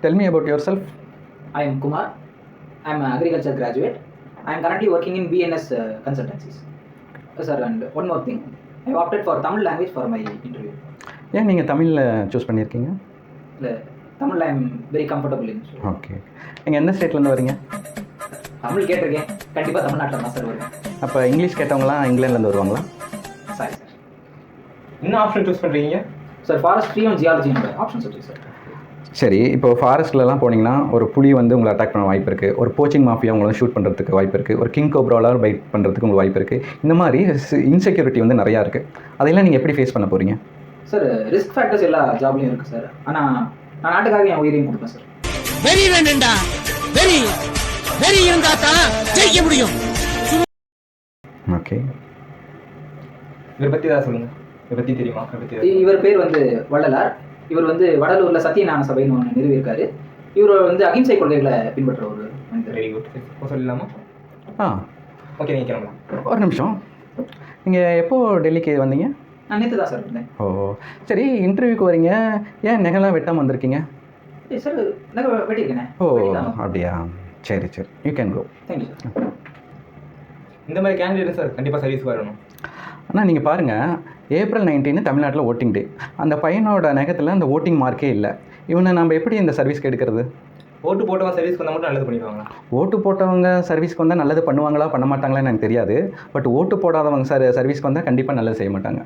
Tell me about yourself. I am Kumar. I am an agriculture graduate. I am currently working in BNS consultancies. Sir, and one more thing. I opted for Tamil language for my interview. ஏன் நீங்கள் தமிழில் choose பண்ணியிருக்கீங்க? இல்லை, Tamil I am very comfortable in. Okay. நீங்கள் எந்த ஸ்டேட்லேருந்து வரீங்க? தமிழ் கேட்டிருக்கேன், கண்டிப்பாக தமிழ்நாட்டில் தான் சார் வருவேன். அப்போ இங்கிலீஷ் கேட்டவங்களாம் இங்கிலாந்துலேருந்து வருவாங்களா? Sorry sir. என்ன ஆப்ஷன் சூஸ் பண்ணுறீங்க? சார் ஃபாரஸ்ட்ரியும் ஜியாலஜி ஆப்ஷன் சொல்லுங்கள் சார். சரி, இப்போ ஃபாரஸ்ட்லலாம் போனீங்கன்னா ஒரு புலி வந்து உங்களை அட்டாக் பண்ண வாய்ப்பு இருக்குது, ஒரு போச்சிங் மாஃபியா உங்களை ஷூட் பண்ணுறதுக்கு வாய்ப்பு இருக்குது, ஒரு கிங் கோப்ராவில் பைட் பண்ணுறதுக்கு உங்களுக்கு வாய்ப்பு இருக்குது. இந்த மாதிரி இன்செக்யூரிட்டி வந்து நிறையா இருக்குது. அதையெல்லாம் நீங்கள் எப்படி ஃபேஸ் பண்ண போகிறீங்க? சார், ரிஸ்க் ஃபேக்டர்ஸ் எல்லா ஜாப்லையும் இருக்குது சார். ஆனால் நான் நாட்டுக்காக என் உயிரையும் கொடுப்பேன் சார். வெரி வேணுண்டா, வெரி வெரி இருந்தா தான் ஜெயிக்க முடியும். ஓகே, இவரை பற்றி தான் சொல்லுங்கள். இவரை பற்றி தெரியுமா? இவர் பேர் வந்து வள்ளலார். இவர் வந்து வடலூரில் சத்தியஞான சபைன்னு ஒன்று நிறுவியிருக்காரு. இவர் வந்து அகிம்சை கொள்கைகளை பின்பற்ற ஒரு மனிதர். Very good. இப்போ சொல்லலாமா? ஓகே, நீங்கள் கிளம்பலாம். ஒரு நிமிஷம். நீங்கள் எப்போ டெல்லிக்கு வந்தீங்க? நான் நேற்று தான் சார் இருந்தேன். ஓ சரி, இன்டர்வியூக்கு வரீங்க, ஏன் நெகெல்லாம் வெட்டாமல் வந்திருக்கீங்க? சார், நகை வெட்டியிருக்கேனே. ஓ அப்படியா, சரி சரி, you can go. Thank you sir. இந்த மாதிரி கேண்டிடேட் சார் கண்டிப்பாக சர்வீஸ் வரணும். ஆனால் நீங்கள் பாருங்கள், April 19 தமிழ்நாட்டில் ஓட்டிங் டே. அந்த பையனோட நகத்தில் அந்த ஓட்டிங் மார்க்கே இல்லை. இவனை நம்ம எப்படி இந்த சர்வீஸ்க்கு எடுக்கிறது? ஓட்டு போட்டவங்க சர்வீஸ்க்கு வந்தால் மட்டும் நல்லது பண்ணிடுவாங்களா? ஓட்டு போட்டவங்க சர்வீஸ்க்கு வந்தால் நல்லது பண்ணுவாங்களா பண்ண மாட்டாங்களான்னு எனக்கு தெரியாது. பட் ஓட்டு போடாதவங்க சர்வீஸ்க்கு வந்தால் கண்டிப்பாக நல்லது செய்ய மாட்டாங்க.